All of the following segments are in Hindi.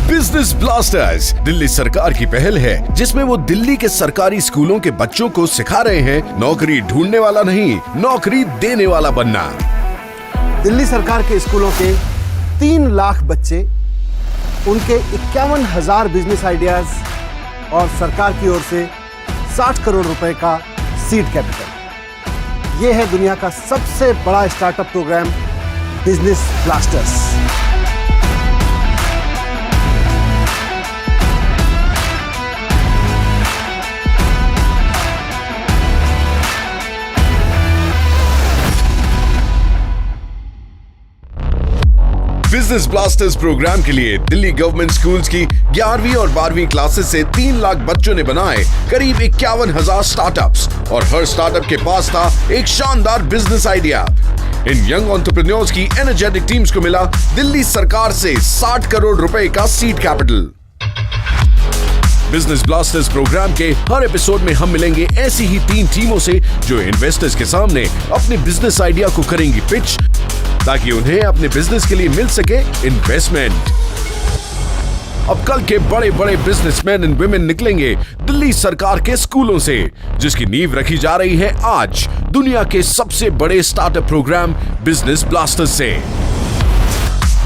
बिजनेस ब्लास्टर्स दिल्ली सरकार की पहल है जिसमें वो दिल्ली के सरकारी स्कूलों के बच्चों को सिखा रहे हैं नौकरी ढूंढने वाला नहीं, नौकरी देने वाला बनना। दिल्ली सरकार के स्कूलों के 3 लाख बच्चे, उनके 51,000 बिजनेस आइडियाज और सरकार की ओर से 60 करोड़ रुपए का सीड कैपिटल। ये है दुनिया का सबसे बड़ा startup programme business blasters. Business blasters programme के लिए दिल्ली गवर्नमेंट स्कूल्स की 11वीं और 12वीं क्लासेस से 3 लाख बच्चों ने बनाए करीब 51,000 स्टार्टअप्स और हर स्टार्टअप के पास था एक शानदार बिजनेस आइडिया। इन यंग एंटरप्रेन्योर्स की एनर्जेटिक टीम्स को मिला दिल्ली सरकार से 60 करोड़ रुपए का seed capital. Business blasters programme के हर एपिसोड में हम मिलेंगे ऐसी ही 3 टीमों से जो इन्वेस्टर्स के सामने अपने बिजनेस आइडिया को करेंगी पिच ताकि उन्हें अपने बिजनेस के लिए मिल सके इन्वेस्टमेंट। अब कल के बड़े बड़े बिजनेसमैन एंड वुमेन निकलेंगे दिल्ली सरकार के स्कूलों से, जिसकी नींव रखी जा रही है आज दुनिया के सबसे बड़े स्टार्टअप प्रोग्राम बिजनेस ब्लास्टर्स से।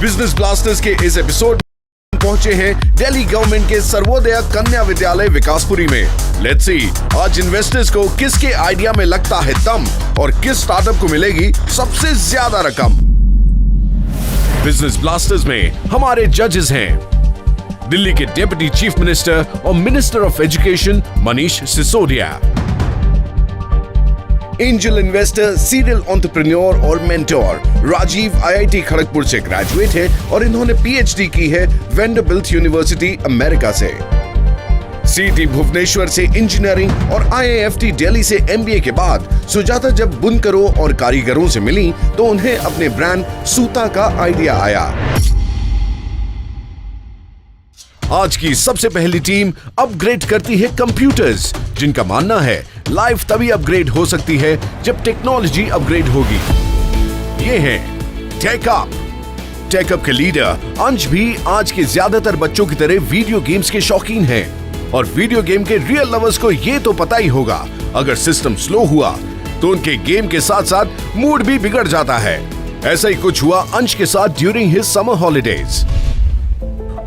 बिजनेस ब्लास्टर्स के इस एपिसोड पहुंचे हैं दिल्ली गवर्नमेंट के सर्वोदय कन्या विद्यालय विकासपुरी में। लेट्स सी आज इन्वेस्टर्स को किसके आइडिया में लगता है दम और किस स्टार्टअप को मिलेगी सबसे ज्यादा रकम। बिजनेस ब्लास्टर्स में हमारे जजेस हैं दिल्ली के डिप्टी चीफ मिनिस्टर और minister of education Manish Sisodia, angel investor, serial entrepreneur और मेंटोर राजीव IIT खड़गपुर से ग्रेजुएट है और इन्होंने PhD की है वेंडरबिल्ट यूनिवर्सिटी अमेरिका से। CT भुवनेश्वर से इंजीनियरिंग और IIFT दिल्ली से MBA के बाद सुजाता जब बुनकरों और कारीगरों से मिली तो उन्हें अपने ब्रांड सूता का आइडिया आया। आज की सबसे पहली टीम अपग्रेड करती है कंप्यूटर्स, जिनका मानना है लाइफ तभी अपग्रेड हो सकती है जब टेक्नोलॉजी अपग्रेड होगी। ये है टेकअप। टेकअप के लीडर अंश भी आज के ज्यादातर बच्चों की तरह वीडियो गेम्स के शौकीन हैं और वीडियो गेम के रियल लवर्स को ये तो पता ही होगा अगर सिस्टम स्लो हुआ तो उनके गेम के साथ साथ मूड भी बिगड़ जाता है। ऐसा ही कुछ हुआ अंश के साथ ड्यूरिंग हिज समर हॉलिडेज।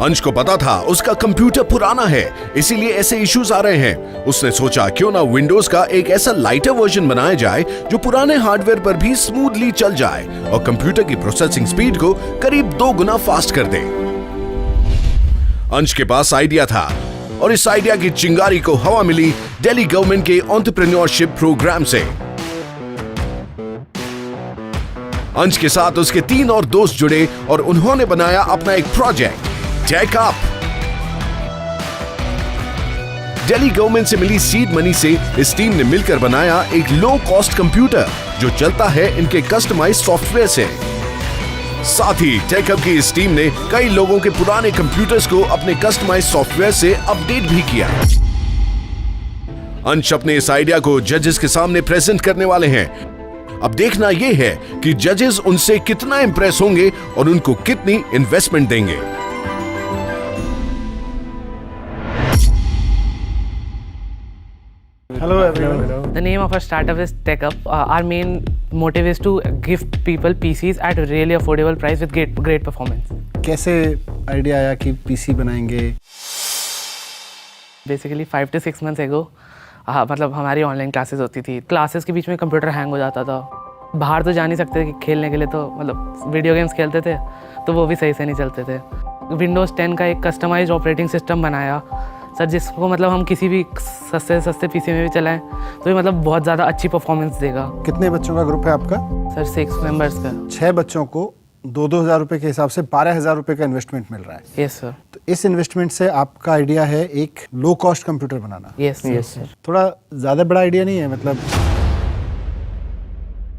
अंश को पता था उसका कंप्यूटर पुराना है, इसीलिए ऐसे इश्यूज आ रहे हैं। उसने सोचा क्यों ना विंडोज का एक ऐसा लाइटर वर्जन बनाया जाए जो पुराने हार्डवेयर पर भी स्मूथली चल जाए और कंप्यूटर की प्रोसेसिंग स्पीड को करीब 2 गुना फास्ट कर दे। अंश के पास आइडिया था और इस आइडिया की चिंगारी को हवा मिली दिल्ली गवर्नमेंट के एंटरप्रेन्योरशिप प्रोग्राम से। अंश के साथ उसके 3 और दोस्त जुड़े और उन्होंने बनाया अपना एक प्रोजेक्ट टेकअप। दिल्ली गवर्नमेंट से मिली सीड मनी से इस टीम ने मिलकर बनाया एक लो कॉस्ट कंप्यूटर जो चलता है इनके कस्टमाइज सॉफ्टवेयर से। साथ ही टेकअप की इस टीम ने कई लोगों के पुराने कंप्यूटर्स को अपने कस्टमाइज सॉफ्टवेयर से अपडेट भी किया। अंश अपने इस आइडिया को जजेस के सामने प्रेजेंट करने वाले हैं। अब देखना यह है कि जजेस उनसे कितना इंप्रेस होंगे और उनको कितनी इन्वेस्टमेंट देंगे। Hello everyone. The name of our startup is TechUp. Our main motive is to give people PCs at a really affordable price with great performance. कैसे आइडिया आया कि PC बनाएंगे? Basically 5 to 6 months ago, मतलब हमारी ऑनलाइन क्लासेस होती थी। क्लासेस के बीच में कंप्यूटर हैंग हो जाता था। बाहर तो जा नहीं सकते थे खेलने के लिए, तो मतलब वीडियो गेम्स खेलते थे तो वो भी सही से नहीं चलते थे। Windows 10 का एक कस्टमाइज्ड ऑपरेटिंग सिस्टम बनाया सर, जिसको मतलब हम किसी भी सस्ते PC में भी चलाएं तो ये मतलब बहुत ज़्यादा अच्छी परफॉर्मेंस देगा। कितने बच्चों का ग्रुप है आपका? सर 6 मेंबर्स का। 6 बच्चों को 2-2 हज़ार रुपए के हिसाब से 12,000 रुपए का इन्वेस्टमेंट मिल रहा है। Yes sir. तो इस इन्वेस्टमेंट से आपका आइडिया है एक लो कॉस्ट कंप्यूटर बनाना। Yes sir. थोड़ा ज़्यादा बड़ा आइडिया नहीं है? मतलब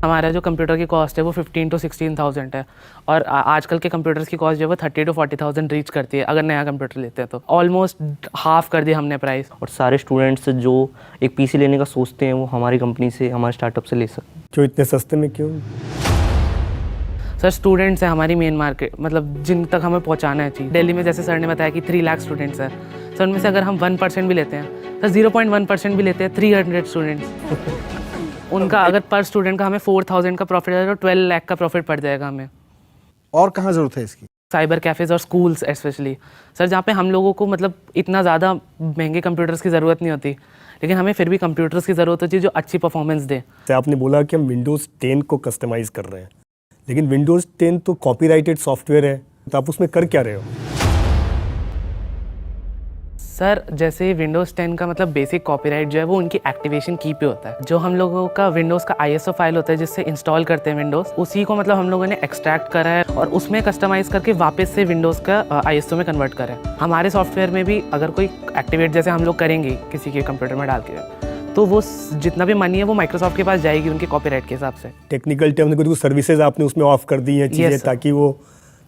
हमारा जो कंप्यूटर की कॉस्ट है वो 15 to 16,000 है और आजकल के कंप्यूटर्स की कॉस्ट जो है वो 30 to 40,000 रीच करती है अगर नया कंप्यूटर लेते हैं तो। ऑलमोस्ट हाफ कर दिया हमने प्राइस। और सारे स्टूडेंट्स जो एक PC लेने का सोचते हैं वो हमारी कंपनी से, हमारे स्टार्टअप से ले सकते हैं। क्यों इतने सस्ते में क्यों? सर स्टूडेंट्स हैं हमारी मेन मार्केट, मतलब जिन तक हमें पहुंचाना है चीज़। दिल्ली में जैसे सर ने बताया कि 3 लाख स्टूडेंट्स हैं सर, उनमें से अगर हम 1% भी लेते हैं सर, 0.1% भी लेते हैं, 300 स्टूडेंट्स, उनका अगर पर स्टूडेंट का हमें 4,000 का प्रॉफिट है तो 12 लाख का प्रॉफिट पड़ जाएगा हमें। और कहाँ ज़रूरत है इसकी? साइबर कैफ़ेज़ और स्कूल्स स्पेशली सर, जहाँ पे हम लोगों को मतलब इतना ज़्यादा महंगे कंप्यूटर्स की ज़रूरत नहीं होती, लेकिन हमें फिर भी कंप्यूटर्स की ज़रूरत होती है जो अच्छी परफॉर्मेंस दे। तो आपने बोला कि हम विंडोज़ 10 को कस्टमाइज़ कर रहे हैं, लेकिन विंडोज़ 10 तो कॉपीराइटेड सॉफ्टवेयर है, तो आप उसमें कर क्या रहे हो? सर जैसे विंडोज़ 10 का मतलब बेसिक कॉपीराइट जो है वो उनकी एक्टिवेशन की पे होता है। जो हम लोगों का विंडोज़ का ISO फाइल होता है जिससे इंस्टॉल करते हैं विंडोज़, उसी को मतलब हम लोगों ने एक्सट्रैक्ट करा है और उसमें कस्टमाइज़ करके वापस से विंडोज़ का ISO में कन्वर्ट करा है। हमारे सॉफ्टवेयर में भी अगर कोई एक्टिवेट जैसे हम लोग करेंगे किसी के कंप्यूटर में डाल के, तो वो जितना भी मनी है वो माइक्रोसॉफ्ट के पास जाएगी उनके कॉपीराइट के हिसाब से। टेक्निकल टर्म में कुछ सर्विसेज आपने उसमें ऑफ कर दी हैं चीज़ें, Yes, sir. ताकि वो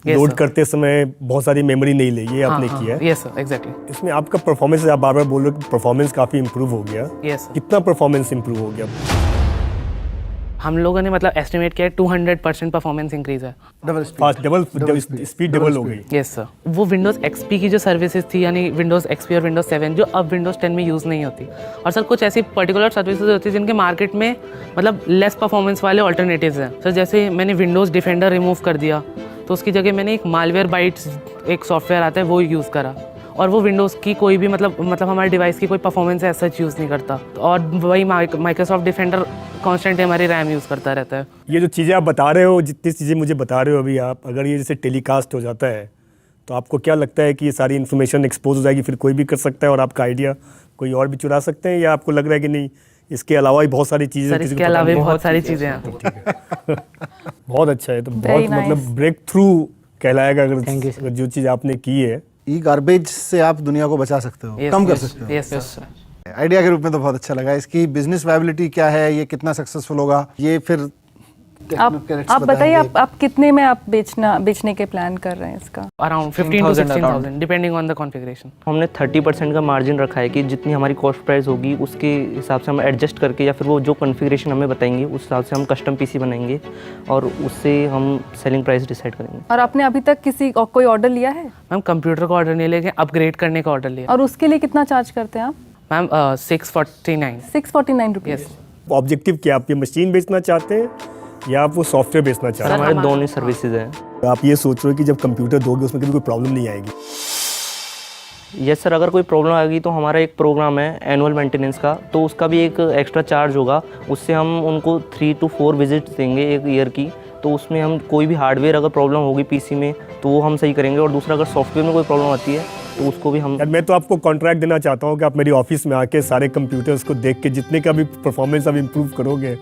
Yes, लोड sir. करते समय बहुत सारी मेमोरी नहीं ले, ये आपने किया है। Yes sir, exactly. इसमें आपका परफॉर्मेंस, आप बार बार बोल रहे हो कि परफॉर्मेंस काफ़ी इंप्रूव हो गया। यस सर, कितना परफॉर्मेंस इंप्रूव हो गया? हम लोगों ने मतलब एस्टिमेट किया है 200% परफॉर्मेंस इंक्रीज है। Double speed. Fast double speed double हो गई। यस सर, वो विंडोज़ XP की जो सर्विसेज थी यानी विंडोज़ XP और विंडोज़ 7 जो अब विंडोज़ 10 में यूज़ नहीं होती, और सर कुछ ऐसी पर्टिकुलर सर्विसेज होती है जिनके मार्केट में मतलब लेस परफॉर्मेंस वाले ऑल्टरनेटिव्स हैं। सर जैसे मैंने विंडोज़ डिफेंडर रिमूव कर दिया तो उसकी जगह मैंने एक मालवेयर बाइट्स एक सॉफ्टवेयर आता है वो यूज़ करा, और वो विंडोज़ की कोई भी मतलब हमारे डिवाइस की कोई परफॉर्मेंस एज सच यूज़ नहीं करता, और वही माइक्रोसॉफ्ट डिफेंडर कॉन्स्टेंट हमारी रैम यूज़ करता रहता है। ये जो चीज़ें आप बता रहे हो, जितनी चीज़ें मुझे बता रहे हो अभी आप, अगर ये जैसे टेलीकास्ट हो जाता है तो आपको क्या लगता है कि ये सारी इन्फॉर्मेशन एक्सपोज हो जाएगी, फिर कोई भी कर सकता है और आपका आइडिया कोई और भी चुरा सकते हैं, या आपको लग रहा है कि नहीं इसके अलावा भी बहुत सारी चीज़ें? सर इसके अलावा भी बहुत सारी चीज़ें हैं। बहुत अच्छा है, तो बहुत Very nice. मतलब ब्रेक थ्रू कहलाएगा अगर जो चीज़ आपने की है। ई गार्बेज से आप दुनिया को बचा सकते हो, कम कर सकते हो। यस सर, आइडिया के रूप में तो बहुत अच्छा लगा। इसकी बिजनेस वायबिलिटी क्या है, ये कितना सक्सेसफुल होगा, ये फिर आप बताइए, आप कितने में आप बेचने के प्लान कर रहे हैं इसका? Around 15 to 16,000 depending on the configuration. हमने 30% का मार्जिन रखा है कि जितनी हमारी कॉस्ट प्राइस होगी उसके हिसाब से हम एडजस्ट करके, या फिर वो जो कॉन्फ़िगरेशन हमें बताएंगे उस हिसाब से हम कस्टम पीसी बनाएंगे और उससे हम सेलिंग प्राइस डिसाइड करेंगे। और आपने अभी तक कोई ऑर्डर लिया है? मैम कंप्यूटर का ऑर्डर नहीं लेके अपग्रेड करने का ऑर्डर लिया। और उसके लिए कितना चार्ज करते हैं आप? मैम 649। 649 रुपीज़। ऑब्जेक्टिव क्या, आप ये मशीन बेचना चाहते हैं या आप वो सॉफ्टवेयर बेचना चाहते सर हैं? हमारे दोनों सर्विसेज हैं। तो आप ये सोच रहे हो कि जब कंप्यूटर दोगे उसमें कभी कोई प्रॉब्लम नहीं आएगी? यस सर, अगर कोई प्रॉब्लम आ गई तो हमारा एक प्रोग्राम है एनुअल मेंटेनेंस का, तो उसका भी एक एक्स्ट्रा चार्ज होगा। उससे हम उनको 3 to 4 विजिट देंगे एक ईयर की, तो उसमें हम कोई भी हार्डवेयर अगर प्रॉब्लम होगी पीसी में तो वो हम सही करेंगे, और दूसरा अगर सॉफ्टवेयर में कोई प्रॉब्लम आती है तो उसको भी हम। यार मैं तो आपको कॉन्ट्रैक्ट देना चाहता हूँ कि आप मेरी ऑफिस में आके सारे कंप्यूटर्स को देख के जितने का भी परफॉर्मेंस आप इम्प्रूव करोगे,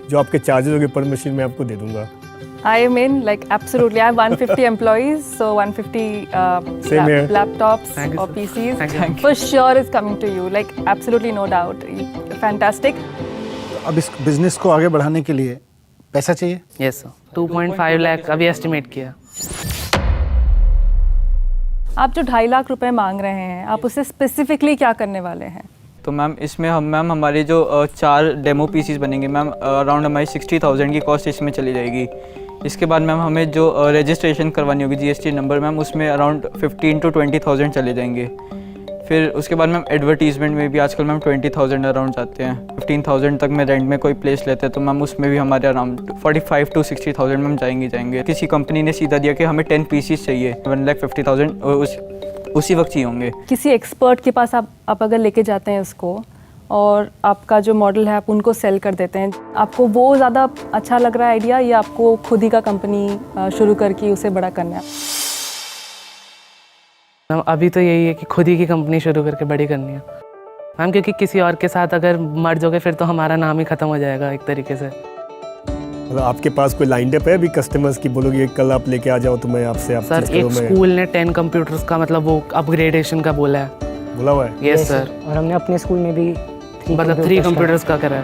जो आपके चार्जेस होंगे पर मशीन में आपको दे दूंगा। I am in, like, absolutely. I have 150 employees, so 150 Same here. laptops Thank you, or sir. PCs. Thank you. For sure is coming to you. Like, absolutely no doubt. Fantastic. अब इस बिजनेस को आगे बढ़ाने के लिए पैसा चाहिए। यस सर, 2.5 लाख अभी एस्टिमेट किया। आप जो 2.5 लाख रुपए मांग रहे हैं, आप उससे स्पेसिफिकली क्या करने वाले हैं? तो मैम इसमें हम हमारे जो 4 डेमो पीसीज बनेंगे मैम, अराउंड हमारी 60,000 की कॉस्ट इसमें चली जाएगी। इसके बाद मैम हमें जो रजिस्ट्रेशन करवानी होगी GST नंबर मैम, उसमें अराउंड 15 to 20,000 चले जाएंगे। फिर उसके बाद मैम एडवर्टीजमेंट में भी आजकल मैम 20,000 अराउंड जाते हैं। 15,000 तक में रेंट में कोई प्लेस लेते हैं तो मैम उसमें भी हमारे अराउंड 45 to 60,000 मैम जाएंगे। किसी कंपनी ने सीधा दिया कि हमें 10 पीसीज चाहिए, 1,50,000 उसी वक्त चाहिए होंगे। किसी एक्सपर्ट के पास आप अगर लेके जाते हैं उसको, और आपका जो मॉडल है आप उनको सेल कर देते हैं, आपको वो ज़्यादा अच्छा लग रहा है आइडिया, या आपको खुद ही का कंपनी शुरू करके उसे बड़ा करना है? मैम अभी तो यही है कि खुद ही की कंपनी शुरू करके बड़ी करनी है मैम, क्योंकि किसी और के साथ अगर मर्ज हो गए फिर तो हमारा नाम ही ख़त्म हो जाएगा एक तरीके से। मतलब आपके पास कोई लाइंड अप है अभी कस्टमर्स की, बोलोगे कल आप लेके आ जाओ तो मैं आपसे आप सर एक स्कूल ने 10 कंप्यूटर्स का मतलब वो अपग्रेडेशन का बोला है। बोला हुआ है? यस सर, और हमने अपने स्कूल में भी मतलब 3 कंप्यूटर्स का करा है।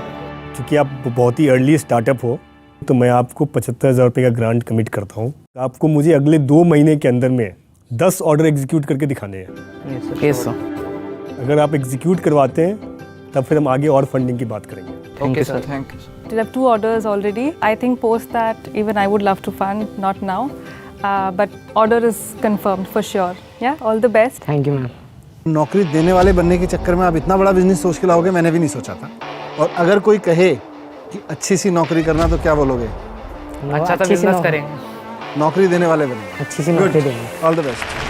क्योंकि आप बहुत ही अर्ली स्टार्टअप हो तो मैं आपको 75,000 रुपये का ग्रांट कमिट करता हूँ। आपको मुझे अगले 2 महीने के अंदर में 10 ऑर्डर एग्जीक्यूट करके दिखाने हैं। यस सर, अगर आप एग्जीक्यूट करवाते हैं तब फिर हम आगे और फंडिंग की बात करेंगे। Okay sir, thank you. started. I have 2 orders already. I think post that even I would love to fund, not now. But order is confirmed for sure. Yeah, all the best. Thank you ma'am. नौकरी देने वाले बनने के चक्कर में आप इतना बड़ा बिजनेस सोच के लाओगे, मैंने भी नहीं सोचा था। और अगर कोई कहे कि अच्छी सी नौकरी करना तो क्या बोलोगे? अच्छा सा अच्छी सी बिजनेस नौकरी। करेंगे। नौकरी देने वाले बनेंगे। अच्छी सी नौकरी देंगे। All the best.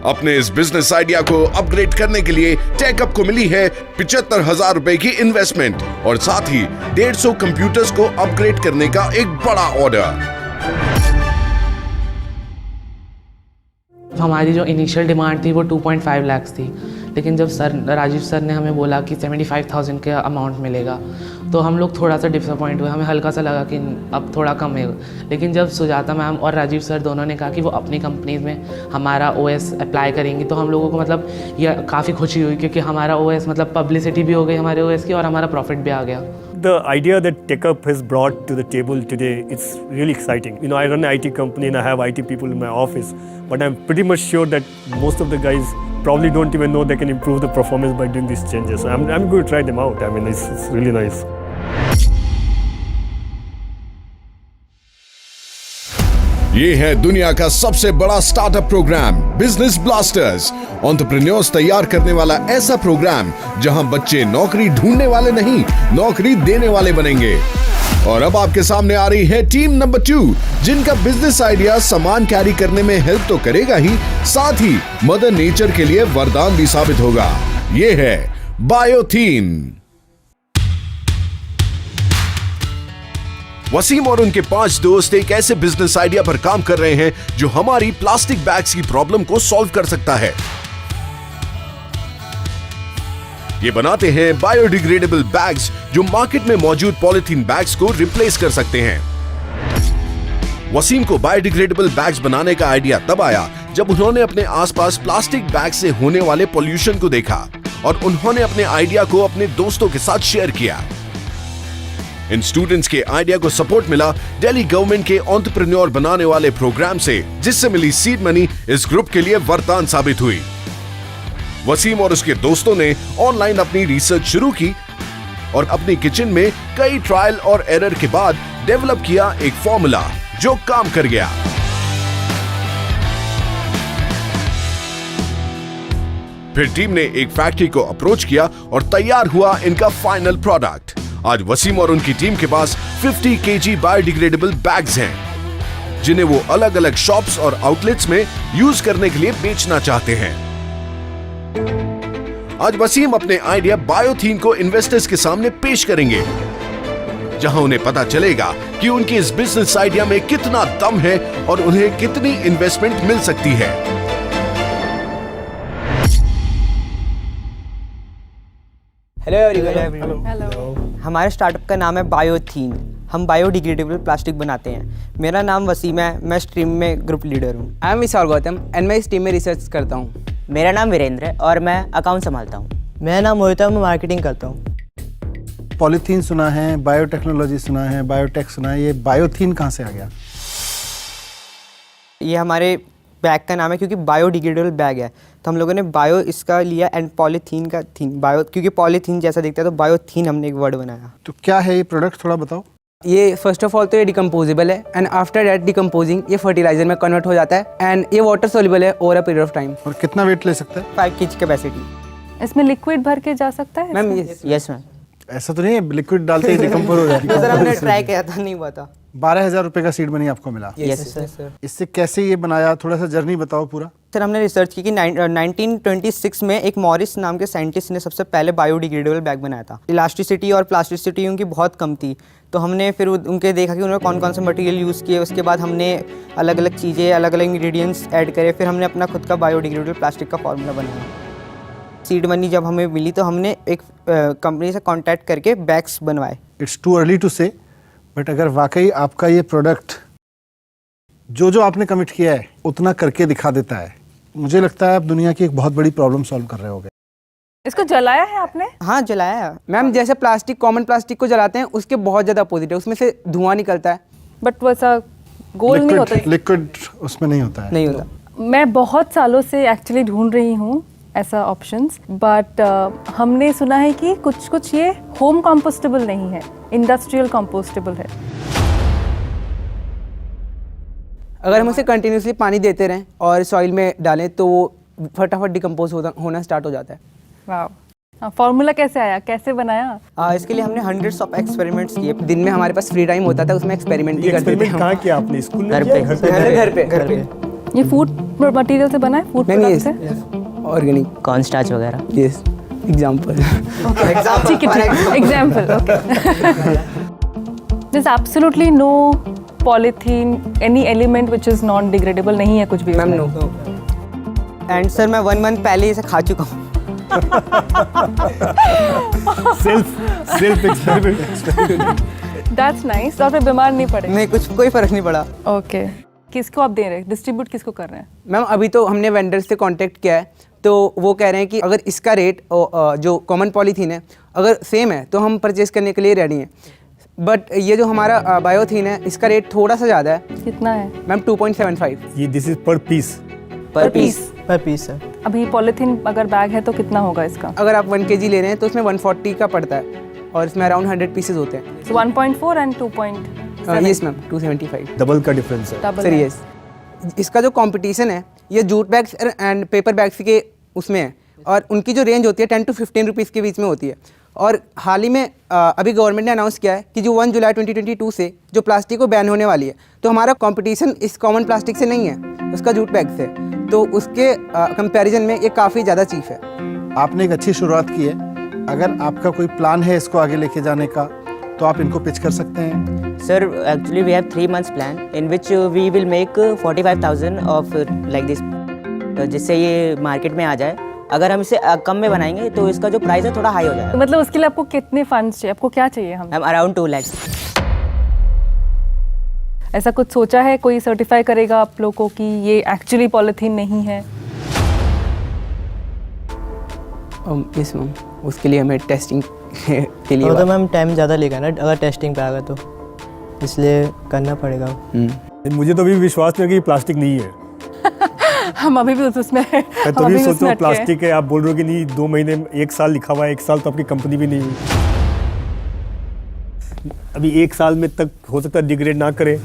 अपने इस बिजनेस आइडिया को अपग्रेड करने के लिए टेकअप को मिली है 75,000 रुपए की इन्वेस्टमेंट और साथ ही 150 कंप्यूटर्स को अपग्रेड करने का एक बड़ा ऑर्डर। हमारी जो इनिशियल डिमांड थी वो 2.5 लाख थी, लेकिन जब राजीव सर ने हमें बोला कि 75,000 का अमाउंट मिलेगा तो हम लोग थोड़ा सा डिसअपॉइंट हुए। हमें हल्का सा लगा कि अब थोड़ा कम है, लेकिन जब सुजाता मैम और राजीव सर दोनों ने कहा कि वो अपनी कंपनीज में हमारा ओएस अप्लाई करेंगी तो हम लोगों को मतलब ये काफ़ी खुशी हुई, क्योंकि हमारा ओएस मतलब पब्लिसिटी भी हो गई हमारे ओएस की और हमारा प्रॉफिट भी आ गया। The idea that TechUp has brought to the table today, it's really exciting. You know, I run an IT company and I have IT people in my office, but I'm pretty much sure that most of the guys probably don't even know they can improve the performance by doing these changes. I'm going to try them out. I mean, it's really nice. ये है दुनिया का सबसे बड़ा startup programme business blasters. Entrepreneurs तैयार करने वाला ऐसा प्रोग्राम जहां बच्चे नौकरी ढूंढने वाले नहीं, नौकरी देने वाले बनेंगे। और अब आपके सामने आ रही है टीम नंबर 2, जिनका बिजनेस आइडिया सामान कैरी करने में हेल्प तो करेगा ही, साथ ही मदर नेचर के लिए वरदान भी साबित होगा। ये है बायोथीन। वसीम और उनके 5 दोस्त एक ऐसे बिजनेस आइडिया पर काम कर रहे हैं जो हमारी प्लास्टिक बैग्स की प्रॉब्लम को सॉल्व कर सकता है। ये बनाते हैं बायोडिग्रेडेबल बैग्स जो मार्केट में मौजूद पॉलिथीन बैग्स को रिप्लेस कर सकते हैं। वसीम को बायोडिग्रेडेबल बैग्स बनाने का आइडिया तब आया जब उन्होंने अपने आसपास प्लास्टिक बैग से होने वाले पॉल्यूशन को देखा और उन्होंने अपने आइडिया को अपने दोस्तों के साथ शेयर किया। इन स्टूडेंट्स के आइडिया को सपोर्ट मिला दिल्ली गवर्नमेंट के एंटरप्रेन्योर बनाने वाले प्रोग्राम से, जिससे मिली सीड मनी इस ग्रुप के लिए वरदान साबित हुई। वसीम और उसके दोस्तों ने ऑनलाइन अपनी रिसर्च शुरू की और अपनी किचन में कई ट्रायल और एरर के बाद डेवलप किया एक फॉर्मूला जो काम कर गया। फिर टीम ने एक फैक्ट्री को अप्रोच किया और तैयार हुआ इनका फाइनल प्रोडक्ट। आज वसीम और उनकी टीम के पास 50 kg बायोडिग्रेडेबल बैग्स हैं, जिन्हें वो अलग अलग शॉप्स और आउटलेट्स में यूज करने के लिए बेचना चाहते हैं। आज वसीम अपने आइडिया बायोथीन को इन्वेस्टर्स के सामने पेश करेंगे, जहां उन्हें पता चलेगा कि उनके इस बिजनेस आइडिया में कितना दम है और उन्हें कितनी इन्वेस्टमेंट मिल सकती है। Hello everyone. हेलो। हमारे स्टार्टअप का नाम है बायोथीन। हम बायोडिग्रेडेबल प्लास्टिक बनाते हैं। मेरा नाम वसीम है, मैं इस टीम में ग्रुप लीडर हूँ। I am Vishal Gautam and मैं इस टीम में रिसर्च करता हूँ। मेरा नाम वीरेंद्र है और मैं अकाउंट संभालता हूँ। मेरा नाम मोहित है, मैं मार्केटिंग करता हूँ। पॉलीथीन सुना है, बायोटेक्नोलॉजी सुना है, बायोटेक सुना है, ये बायोथीन कहाँ से आ गया? ये हमारे बैग का नाम है क्योंकि बायोडिग्रेडेबल बैग है, तो हम लोगों ने बायो इसका लिया एंड पॉलीथीन का थीन, बायो क्योंकि पॉलीथीन जैसा दिखता है तो बायोथीन हमने एक वर्ड बनाया। तो क्या है ये प्रोडक्ट, थोड़ा बताओ। ये फर्स्ट ऑफ ऑल तो ये डिकम्पोजेबल है एंड आफ्टर दैट डिकम्पोजिंग ये फर्टिलाइजर में कन्वर्ट हो जाता है एंड ये वाटर सोल्यूबल है over a period of time. और कितना वेट ले सकता है? 5 kg कैपेसिटी। इसमें लिक्विड भर के जा सकता है? Ma'am yes ma'am. ऐसा तो नहीं है लिक्विड डालते ही डिकम्पोज हो जाती सर है? हमने ट्राई किया था, नहीं हुआ था। 12,000 रुपए का सीड मनी आपको मिला। Yes sir. इससे कैसे ये बनाया, थोड़ा सा जर्नी बताओ पूरा। सर हमने रिसर्च की कि 1926 में एक मॉरिस नाम के साइंटिस्ट ने सबसे पहले बायोडिग्रेडेबल बैग बनाया था। इलास्टिसिटी और प्लास्टिसिटी उनकी बहुत कम थी, तो हमने फिर उनके देखा कि उन्होंने कौन कौन से मटेरियल यूज़ किए। उसके बाद हमने अलग अलग चीज़ें, अलग अलग इंग्रेडिएंट्स ऐड करे, फिर हमने अपना खुद का बायोडिग्रेडेबल प्लास्टिक का फॉर्मूला बनाया। सीड मनी जब हमें मिली तो हमने एक कंपनी से कांटेक्ट करके बैग्स बनवाए। इट्स टू अर्ली टू से, बट अगर वाकई आपका ये प्रोडक्ट जो आपने कमिट किया है उतना करके दिखा देता है, मुझे लगता है आप दुनिया की एक बहुत बड़ी प्रॉब्लम सॉल्व कर रहे होगे। इसको जलाया है आपने? हाँ जलाया है मैम। जैसे प्लास्टिक कॉमन प्लास्टिक को जलाते हैं उसके बहुत ज़्यादा अपोजिट है, उसमें से धुआं निकलता है बट वैसा गोल नहीं होता। लिक्विड उसमें नहीं होता है। नहीं होता। मैं बहुत सालों से एक्चुअली ढूंढ रही हूँ ऐसा ऑप्शंस, बट हमने सुना है कि कुछ कुछ ये होम कंपोस्टेबल नहीं है, इंडस्ट्रियल कंपोस्टेबल है। अगर हम उसे कंटिन्यूसली पानी देते रहें और सॉइल में डालें तो वो फटाफट डिकम्पोज होना स्टार्ट हो जाता है। वाह, फॉर्मूला कैसे आया, कैसे बनाया? इसके लिए हमने हंड्रेड्स ऑफ एक्सपेरिमेंट्स किए। दिन में हमारे पास फ्री टाइम होता था, उसमें एक्सपेरिमेंट भी करते थे। एक्सपेरिमेंट कहाँ किया आपने, स्कूल में घर किया पे। या घर पे? ये फूड मटेरियल से बना है, फूड प्रोडक्ट से? ऑर्गेनिक कॉर्न स्टार्च वगैरह। Yes, example. ठीक है, example, okay. There's absolutely no polythene, any element which is non-degradable नहीं है कुछ भी। Ma'am no. एंड सर मैं 1 मंथ पहले इसे खा चुका हूँ। Self experiment. That's nice, और फिर बीमार नहीं पड़े? नहीं, कोई फर्क नहीं पड़ा। ओके, किसको आप दे रहे हैं, डिस्ट्रीब्यूट किसको कर रहे हैं? मैम अभी तो हमने वेंडर से कांटेक्ट किया है, तो वो कह रहे हैं कि अगर इसका रेट जो कॉमन पॉलीथीन है अगर सेम है तो हम परचेज करने के लिए रेडी हैं, बट ये जो हमारा बायोथीन है इसका रेट थोड़ा सा ज़्यादा है। कितना है? मैम 2.75। ये दिस इज पर पीस। पर पीस सर। अभी पॉलीथीन अगर बैग है तो कितना होगा इसका? अगर आप 1 kg ले रहे हैं तो उसमें 140 का पड़ता है और इसमें अराउंड 100 पीसेज होते हैं। So 1.4 and 2.7। Yes ma'am, 275। Double का डिफरेंस है। Double सर है। यस, इसका जो कंपटीशन है ये jute bags and paper bags के उसमें है और उनकी जो रेंज होती है 10 to 15 रुपीज़ के बीच में होती है। और हाल ही में अभी गवर्नमेंट ने अनाउंस किया है कि जो 1 जुलाई 2022 से जो प्लास्टिक को बैन होने वाली है, तो हमारा कंपटीशन इस कॉमन प्लास्टिक से नहीं है, उसका जूट बैग से, तो उसके कंपैरिजन में ये काफ़ी ज़्यादा चीप है। आपने एक अच्छी शुरुआत की है। अगर आपका कोई प्लान है इसको आगे लेके जाने का तो आप इनको पिच कर सकते हैं। Sir actually we have 3 months plan in which we will make 45,000 of like this, जिससे ये मार्केट में आ जाए। अगर हम इसे कम में बनाएंगे तो इसका जो प्राइस है थोड़ा हाई हो तो जाएगा। मतलब उसके लिए आपको कितने फंड्स चाहिए, आपको क्या चाहिए? हम अराउंड 2 lakhs। ऐसा कुछ सोचा है, कोई सर्टिफाई करेगा आप लोगों को कि ये एक्चुअली पॉलीथीन नहीं है? यस मैम, उसके लिए हमें टेस्टिंग के लिए तो मैम टाइम ज़्यादा लेगा ना अगर टेस्टिंग पे आएगा तो, इसलिए करना पड़ेगा। मुझे तो अभी विश्वास नहीं है कि प्लास्टिक नहीं है। हम अभी भी उसमें मैं तो भी सोचता हूँ प्लास्टिक है, आप बोल रहे हो कि नहीं 2 महीने 1 साल लिखा हुआ है, 1 साल तो आपकी कंपनी भी नहीं हुई। अभी 1 साल में तक हो सकता है डिग्रेड ना करे।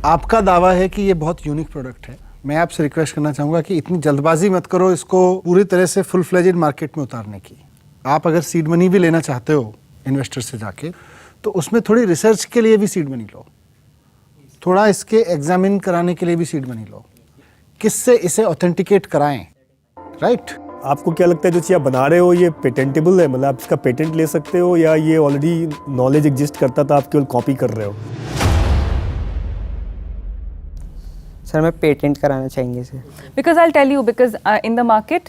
आपका दावा है कि ये बहुत यूनिक प्रोडक्ट है। मैं आपसे रिक्वेस्ट करना चाहूँगा कि इतनी जल्दबाजी मत करो इसको पूरी तरह से फुल फ्लेजेड मार्केट में उतारने की। आप अगर सीड मनी भी लेना चाहते हो इन्वेस्टर से जाके, तो उसमें थोड़ी रिसर्च के लिए भी सीड मनी लो, थोड़ा इसके एग्जामिन कराने के लिए भी सीड मनी लो, किससे इसे ऑथेंटिकेट कराएं, राइट? आपको क्या लगता है जो चीज़ आप बना रहे हो ये पेटेंटेबल है, मतलब आप इसका पेटेंट ले सकते हो, या ये ऑलरेडी नॉलेज एग्जिस्ट करता था, आप केवल कॉपी कर रहे हो? सर मैं पेटेंट कराना चाहेंगे इसे। Because I'll tell you, because in the market,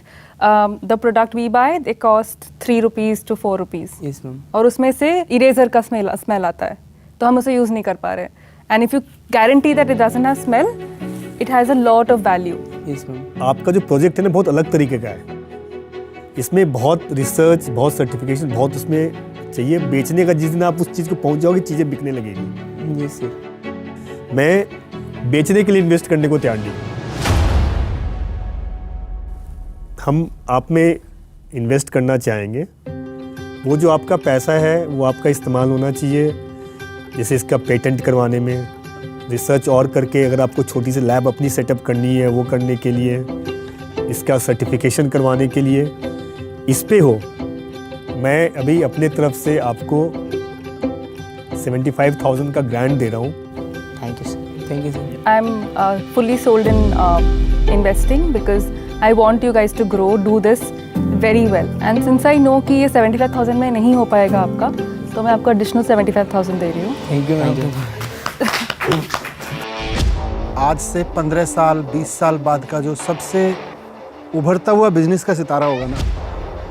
the product we buy, they cost 3 rupees to 4 rupees. Yes ma'am. और उसमें से इरेजर का स्मेल आता है, तो हम उसे यूज़ नहीं कर पा रहे। And if you guarantee that it doesn't have smell, it has a lot of value. Yes ma'am. आपका जो प्रोजेक्ट है ना बहुत अलग तरीके का है, इसमें बहुत रिसर्च, बहुत सर्टिफिकेशन, बहुत उसमें चाहिए। बेचने का जिस दिन आप उस चीज़ को पहुंच जाओगे चीज़ें बिकने लगेगी। Yes sir. मैं बेचने के लिए इन्वेस्ट करने को तैयार नहीं। हम आप में इन्वेस्ट करना चाहेंगे, वो जो आपका पैसा है वो आपका इस्तेमाल होना चाहिए, जैसे इसका पेटेंट करवाने में, रिसर्च और करके अगर आपको छोटी सी लैब अपनी सेटअप करनी है वो करने के लिए, इसका सर्टिफिकेशन करवाने के लिए, इस पे हो। मैं अभी अपने तरफ से आपको 75,000 का ग्रांट दे रहा हूँ। Thank you sir. Thank you sir. I'm fully sold in investing because I want you guys to grow, do this very well. And since I know कि ये 75,000 में नहीं हो पाएगा आपका, तो मैं आपको additional 75,000 दे रही हूँ। Thank you ma'am. आज से 15 साल 20 साल बाद का जो सबसे उभरता हुआ बिजनेस का सितारा होगा ना,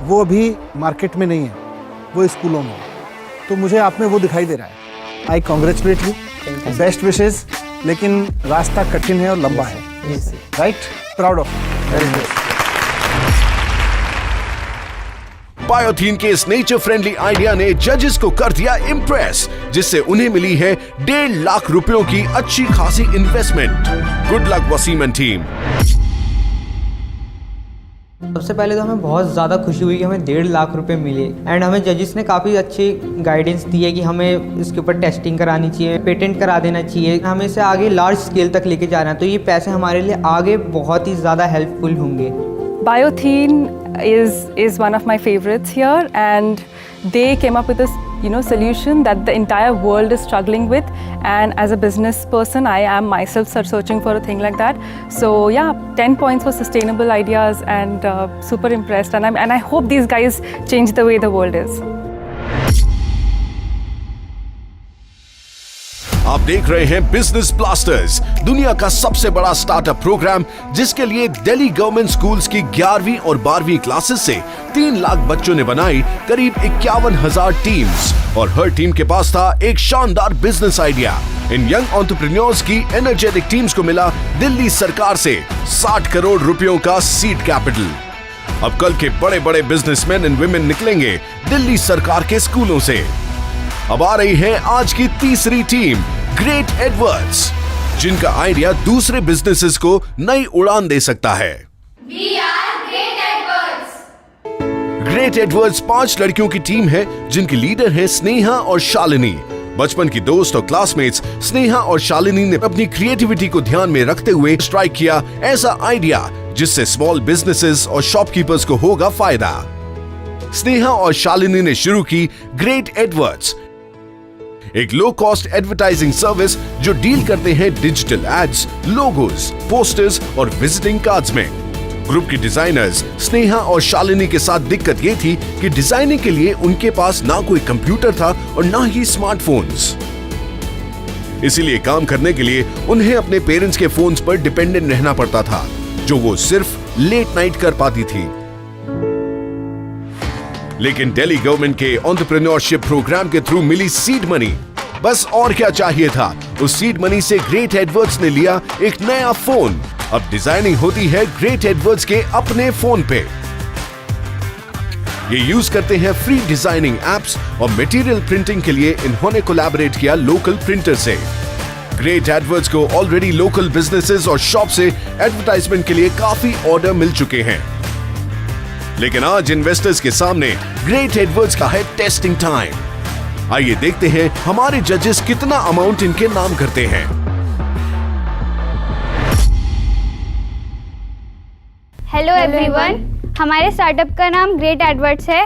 वो अभी मार्केट में नहीं है, वो स्कूलों में है। तो मुझे आप में वो दिखाई दे रहा है। I congratulate you, best wishes, लेकिन रास्ता कठिन है और लंबा है, right? Proud of. Very good. बायोथीन के इस नेचर फ्रेंडली आइडिया ने जजेस को कर दिया इम्प्रेस, जिससे उन्हें मिली है 1.5 लाख रुपयों की अच्छी खासी investment. Good luck Wasim and team. सबसे पहले तो हमें बहुत ज़्यादा खुशी हुई कि हमें 1.5 लाख रुपए मिले एंड हमें जजेस ने काफ़ी अच्छी गाइडेंस दी है कि हमें इसके ऊपर टेस्टिंग करानी चाहिए, पेटेंट करा देना चाहिए, हमें इसे आगे लार्ज स्केल तक लेके जा रहे हैं, तो ये पैसे हमारे लिए आगे बहुत ही ज़्यादा हेल्पफुल होंगे। Biothene is one of my favorites here, and they came up with this solution that the entire world is struggling with, and as a business person I am myself searching for a thing like that. So yeah, 10 points for sustainable ideas, and super impressed, and I hope these guys change the way the world is. आप देख रहे हैं बिजनेस ब्लास्टर्स, दुनिया का सबसे बड़ा स्टार्टअप प्रोग्राम, जिसके लिए दिल्ली गवर्नमेंट स्कूल्स की 11वीं और 12वीं क्लासेस से 3 लाख बच्चों ने बनाई करीब 51,000 टीम्स, और हर टीम के पास था एक शानदार बिजनेस आइडिया। इन यंग एंटरप्रेन्योर्स की एनर्जेटिक टीम्स को मिला दिल्ली सरकार से 60 करोड़ रुपयों का सीड कैपिटल। अब कल के बड़े बड़े बिजनेसमैन एंड वुमेन निकलेंगे दिल्ली सरकार के स्कूलों से। अब आ रही है आज की तीसरी टीम, ग्रेट एडवर्ड्स, जिनका आइडिया दूसरे बिजनेसेस को नई उड़ान दे सकता है। We are Great Edwards. Great Edwards 5 लड़कियों की टीम है, जिनकी लीडर है स्नेहा और शालिनी। बचपन की दोस्त और क्लासमेट्स स्नेहा और शालिनी ने अपनी क्रिएटिविटी को ध्यान में रखते हुए स्ट्राइक किया ऐसा आइडिया जिससे स्मॉल बिजनेसेस और शॉपकीपर्स को होगा फायदा। स्नेहा और शालिनी ने शुरू की ग्रेट एडवर्ड्स, एक लो कॉस्ट एडवर्टाइजिंग सर्विस जो डील करते हैं डिजिटल एड्स, लोगोस, पोस्टर्स और विजिटिंग कार्ड्स में। ग्रुप की डिजाइनर्स स्नेहा और शालिनी के साथ दिक्कत ये थी कि डिजाइनिंग के लिए उनके पास ना कोई कंप्यूटर था और ना ही स्मार्टफोन्स। इसीलिए काम करने के लिए उन्हें अपने पेरेंट्स के फोन्स पर डिपेंडेंट रहना पड़ता था, जो वो सिर्फ लेट नाइट कर पाती थी। लेकिन दिल्ली गवर्नमेंट के एंटरप्रेन्योरशिप प्रोग्राम के थ्रू मिली सीड मनी, बस और क्या चाहिए था। उस सीड मनी से ग्रेट एडवर्ड्स ने लिया एक नया फोन। अब डिजाइनिंग होती है ग्रेट एडवर्ड्स के अपने फोन पे। ये यूज करते हैं फ्री डिजाइनिंग एप्स, और मटेरियल प्रिंटिंग के लिए इन्होंने कोलैबोरेट किया लोकल प्रिंटर से। ग्रेट एडवर्ड्स को ऑलरेडी लोकल बिजनेसेस और शॉप से एडवर्टाइजमेंट के लिए काफी ऑर्डर मिल चुके हैं। लेकिन आज इन्वेस्टर्स के सामने ग्रेट एडवर्ड्स का है टेस्टिंग टाइम। आइए देखते हैं हमारे जजेस कितना अमाउंट इनके नाम करते हैं। हेलो एवरीवन, हमारे स्टार्टअप का नाम ग्रेट एडवर्ड्स है।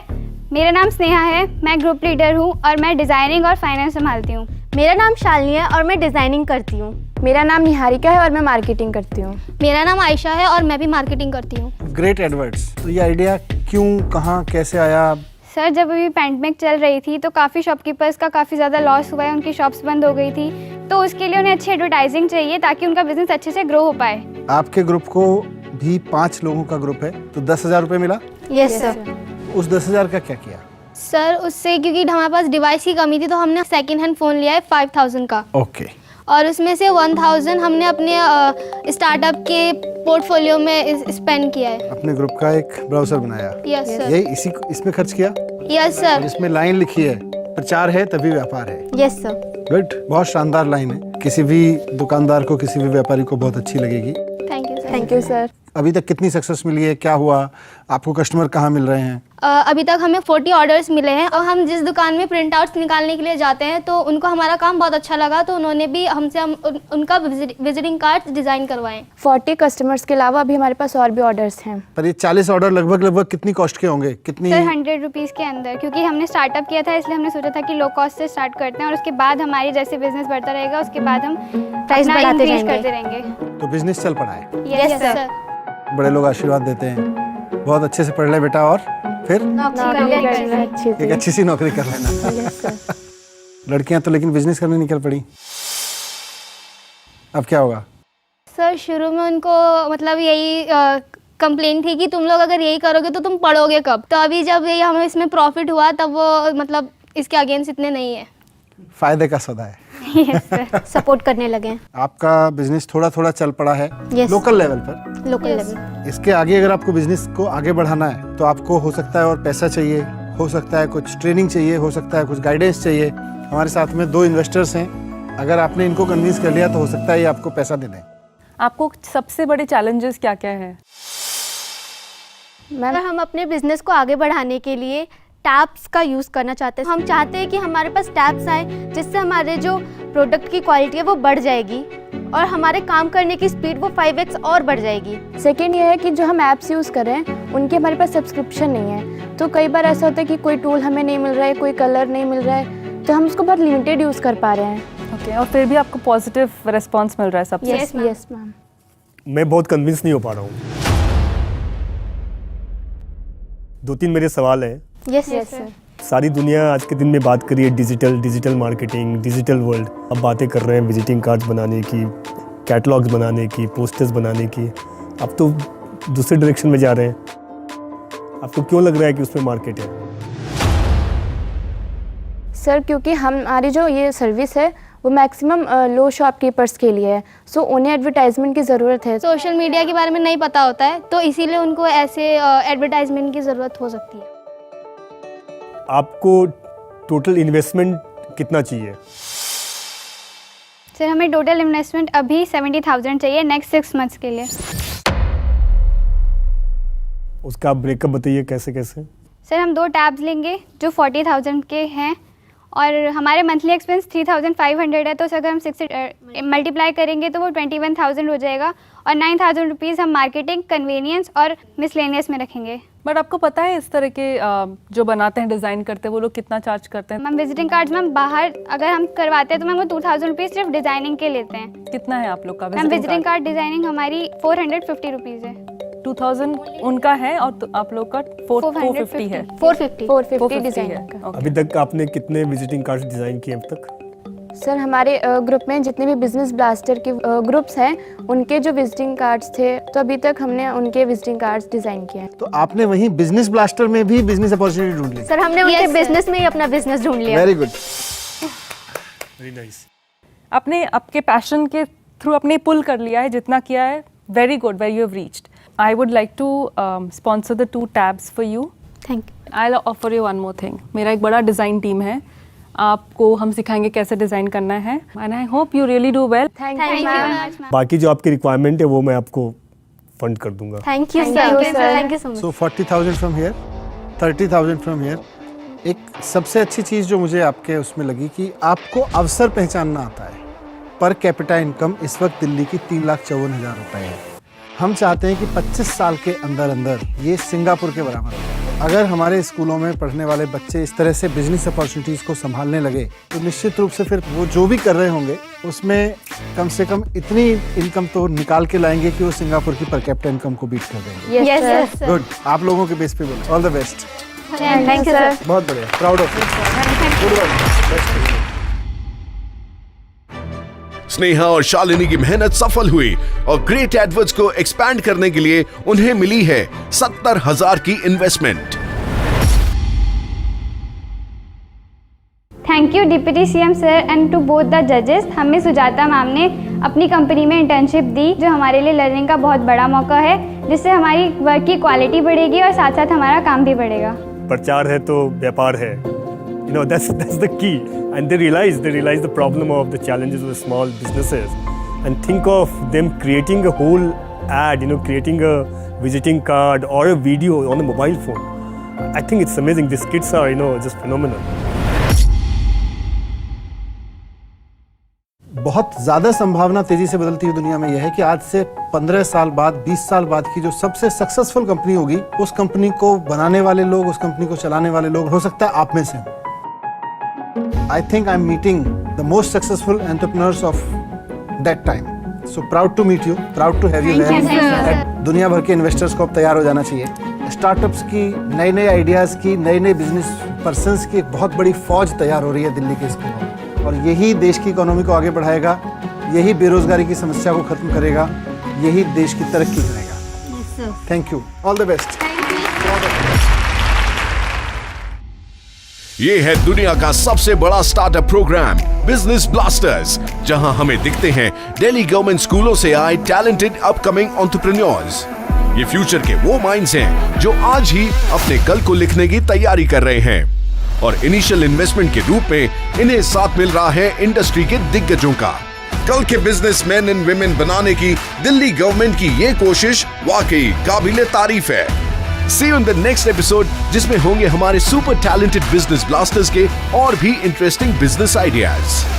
मेरा नाम स्नेहा है, मैं ग्रुप लीडर हूँ और मैं डिज़ाइनिंग और फाइनेंस संभालती हूँ। मेरा नाम शालिनी है और मैं डिज़ाइनिंग करती हूँ। मेरा नाम निहारिका है और मैं मार्केटिंग करती हूँ। मेरा नाम आयशा है और मैं भी मार्केटिंग करती हूँ। ग्रेट एडवर्ड्स, तो ये आइडिया क्यों, कहाँ, कैसे आया? सर, जब अभी पैंडेमिक चल रही थी तो काफ़ी शॉपकीपर्स का काफ़ी ज़्यादा लॉस हुआ है, उनकी शॉप्स बंद हो गई थी, तो उसके लिए उन्हें अच्छी एडवर्टाइजिंग चाहिए ताकि उनका बिजनेस अच्छे से ग्रो हो पाए। आपके ग्रुप को भी 5 लोगों का ग्रुप है, तो 10,000 रुपये मिला? Yes sir. उस 10,000 का क्या किया? सर, उससे क्योंकि हमारे पास डिवाइस की कमी थी तो हमने सेकेंड हैंड फ़ोन लिया है 5,000 का। ओके। और उसमें से 1,000 हमने अपने स्टार्टअप के पोर्टफोलियो में स्पेंड किया है। अपने ग्रुप का एक ब्राउजर बनाया? Yes sir. यही इसमें खर्च किया? Yes sir. जिसमें लाइन लिखी है, प्रचार है तभी व्यापार है। Yes sir. गुड, बहुत शानदार लाइन है, किसी भी दुकानदार को, किसी भी व्यापारी को बहुत अच्छी लगेगी। Thank you sir. Thank you sir. अभी तक कितनी सक्सेस मिली है, क्या हुआ, आपको कस्टमर कहाँ मिल रहे हैं? अभी तक हमें 40 ऑर्डर्स मिले हैं और हम जिस दुकान में प्रिंट आउट्स निकालने के लिए जाते हैं तो उनको हमारा काम बहुत अच्छा लगा, तो उन्होंने भी हमसे उनका विजिटिंग कार्ड डिज़ाइन करवाएं। 40 कस्टमर्स के अलावा अभी हमारे पास और भी ऑर्डर्स हैं। पर ये 40 ऑर्डर लगभग कितनी कॉस्ट के होंगे? कितनी? सर, 100 रुपीज़ के अंदर, क्योंकि हमने स्टार्टअप किया था इसलिए हमने सोचा था कि लो कॉस्ट से स्टार्ट करते हैं और उसके बाद हमारी जैसे बिजनेस बढ़ता रहेगा उसके बाद हम प्राइस बढ़ाते करते रहेंगे। तो बिजनेस चल पड़ा है? Yes sir. बड़े लोग आशीर्वाद देते हैं, बहुत अच्छे से पढ़ ले बेटा, और फिर एक अच्छी सी नौकरी कर लेना। लड़कियां तो लेकिन बिजनेस करने निकल पड़ी, अब क्या होगा? सर, शुरू में उनको मतलब यही कंप्लेन थी कि तुम लोग अगर यही करोगे तो तुम पढ़ोगे कब। तो अभी जब ये हमें इसमें प्रॉफिट हुआ तब वो मतलब इसके अगेंस्ट इतने नहीं है। फायदे का सौदा है। सपोर्ट करने लगे हैं। आपका बिजनेस थोड़ा थोड़ा चल पड़ा है लोकल लेवल पर। Local level. इसके आगे अगर आपको बिजनेस को आगे बढ़ाना है तो आपको हो सकता है और पैसा चाहिए, हो सकता है कुछ ट्रेनिंग चाहिए, हो सकता है कुछ गाइडेंस चाहिए। हमारे साथ में 2 इन्वेस्टर्स हैं, अगर आपने इनको कन्विंस कर लिया तो हो सकता है ये आपको पैसा दे दें। आपको सबसे बड़े चैलेंजेस क्या क्या हैं? मैम हम अपने बिजनेस को आगे बढ़ाने के लिए टैब्स का यूज़ करना चाहते हैं। हम चाहते हैं कि हमारे पास टैब्स आए जिससे हमारे जो प्रोडक्ट की क्वालिटी है वो बढ़ जाएगी और हमारे काम करने की स्पीड वो 5x और बढ़ जाएगी। सेकेंड ये है कि जो हम ऐप्स यूज़ कर रहे हैं उनके हमारे पास सब्सक्रिप्शन नहीं है, तो कई बार ऐसा होता है कि कोई टूल हमें नहीं मिल रहा है, कोई कलर नहीं मिल रहा है, तो हम उसको बहुत लिमिटेड यूज़ कर पा रहे हैं। ओके, और फिर भी आपको पॉजिटिव रिस्पॉन्स मिल रहा है सबसे? Yes ma'am. मैं बहुत कन्विंस नहीं हो पा रहा हूँ। 2-3 मेरे सवाल हैं। Yes sir. सारी दुनिया आज के दिन में बात कर रही है डिजिटल मार्केटिंग, डिजिटल वर्ल्ड। अब बातें कर रहे हैं विजिटिंग कार्ड्स बनाने की, कैटलॉग्स बनाने की, पोस्टर्स बनाने की। अब तो दूसरे डायरेक्शन में जा रहे हैं। आपको क्यों लग रहा है कि उसमें मार्केट है? सर क्योंकि हमारी जो ये सर्विस है वो मैक्सिमम लो शॉपकीपर्स के लिए है, सो उन्हें एडवर्टाइजमेंट की ज़रूरत है। सोशल मीडिया के बारे में नहीं पता होता है तो इसीलिए उनको ऐसे एडवर्टाइजमेंट की ज़रूरत हो सकती है। आपको टोटल इन्वेस्टमेंट कितना चाहिए? सर हमें टोटल इन्वेस्टमेंट अभी 70,000 चाहिए नेक्स्ट 6 मंथ्स के लिए। उसका आप ब्रेकअप बताइए कैसे कैसे? सर हम 2 टैब्स लेंगे जो 40,000 के हैं और हमारे मंथली एक्सपेंस 3,500 है, तो अगर हम 6 से मल्टीप्लाई करेंगे तो वो 21,000 हो जाएगा और 9,000 रुपीज़ हम मार्केटिंग, कन्वीनियंस और मिसलेनियस में रखेंगे। बट आपको पता है इस तरह के जो बनाते हैं, डिज़ाइन करते हैं, वो लोग कितना चार्ज करते हैं? मैम विजिटिंग कार्ड्स मैम बाहर अगर हम करवाते हैं तो मैम वो 2,000 रुपीज़ सिर्फ डिज़ाइनिंग के लेते हैं। कितना है आप लोग का मैम विजिटिंग कार्ड डिज़ाइनिंग हमारी 450 रुपीज़ है। 2000 उनका है और तो आप लोग का 450 है। 450 डिज़ाइन है। अभी तक आपने कितने विजिटिंग कार्ड्स डिज़ाइन किए अब तक? सर हमारे ग्रुप में जितने भी बिजनेस ब्लास्टर के ग्रुप्स हैं उनके जो विजिटिंग कार्ड्स थे, तो अभी तक हमने उनके विजिटिंग कार्ड्स डिज़ाइन किए हैं। तो आपने वहीं बिजनेस ब्लास्टर में भी बिजनेस अपॉर्चुनिटी ढूंढ ली? सर हमने उनके बिजनेस में ही अपना बिजनेस ढूंढ लिया। Very good, very nice. आपने आपके पैशन के थ्रू अपने पुल कर लिया है, जितना किया है, very good, where you have reached. I would like to sponsor the 2 tabs for you. Thank you. I will offer you one more thing. मेरा एक बड़ा डिज़ाइन टीम है, आपको हम सिखाएंगे कैसे डिज़ाइन करना है, and I hope you really do well. Thank you. बाकी जो आपकी रिक्वायरमेंट है वो मैं आपको फंड कर दूंगा। Thank you sir. Thank you so much. So 40,000 from here, 30,000 from here. एक सबसे अच्छी चीज़ जो मुझे आपके उसमें लगी कि आपको अवसर पहचानना आता है। पर कैपिटा इनकम इस वक्त दिल्ली की 3,54,000 रुपये है। हम चाहते हैं कि 25 साल के अंदर अंदर ये सिंगापुर के बराबर हो। अगर हमारे स्कूलों में पढ़ने वाले बच्चे इस तरह से बिजनेस अपॉर्चुनिटीज़ को संभालने लगे तो निश्चित रूप से फिर वो जो भी कर रहे होंगे उसमें कम से कम इतनी इनकम तो निकाल के लाएंगे कि वो सिंगापुर की पर कैपिटा इनकम को बीट कर देंगे। Yes sir. गुड, आप लोगों के बेस पे बोलो। All the best. Thank you sir. बहुत बढ़िया, proud of you. Good work. Sneha और शालिनी की मेहनत सफल हुई और ग्रेट एडवर्ड्स को एक्सपैंड करने के लिए उन्हें मिली है 70,000 की investment. Thank you deputy CM sir and to both the जजेस। हमें सुजाता मैम ने अपनी कंपनी में इंटर्नशिप दी जो हमारे लिए लर्निंग का बहुत बड़ा मौका है, जिससे हमारी वर्क की क्वालिटी बढ़ेगी और साथ साथ हमारा काम भी बढ़ेगा। प्रचार है तो व्यापार है, you know, that's the key, and they realize the problem of the challenges of the small businesses and think of them creating a whole ad, you know, creating a visiting card or a video on a mobile phone. I think it's amazing. These kids are, you know, just phenomenal. बहुत ज़्यादा संभावना तेज़ी से बदलती हुई दुनिया में यह है कि आज से 15 साल बाद, 20 साल बाद की जो सबसे सक्सेसफुल कंपनी होगी, उस कंपनी को बनाने वाले लोग, उस कंपनी को चलाने वाले लोग हो सकता है आप में से। I think I'm meeting the most successful entrepreneurs of that time. So proud to meet you, proud to have you here. दुनिया भर के इन्वेस्टर्स को अब तैयार हो जाना चाहिए। स्टार्टअप्स की नए आइडियाज़ की, नए बिजनेस पर्सन्स की एक बहुत बड़ी फौज तैयार हो रही है दिल्ली के स्कूलों में, और यही देश की इकोनॉमी को आगे बढ़ाएगा, यही बेरोजगारी की समस्या को खत्म करेगा, यही देश की तरक्की करेगा। Thank you, all the best. ये है दुनिया का सबसे बड़ा स्टार्टअप प्रोग्राम बिजनेस ब्लास्टर्स, जहां हमें दिखते हैं दिल्ली गवर्नमेंट स्कूलों से आए टैलेंटेड अपकमिंग एंटरप्रेन्योर्स। ये फ्यूचर के वो माइंड्स हैं जो आज ही अपने कल को लिखने की तैयारी कर रहे हैं, और इनिशियल इन्वेस्टमेंट के रूप में इन्हें साथ मिल रहा है इंडस्ट्री के दिग्गजों का। कल के बिजनेसमैन एंड वुमेन बनाने की दिल्ली गवर्नमेंट की ये कोशिश वाकई काबिले तारीफ है। See you in the next episode, जिसमें होंगे हमारे सुपर टैलेंटेड बिजनेस ब्लास्टर्स के और भी इंटरेस्टिंग बिजनेस आइडियाज।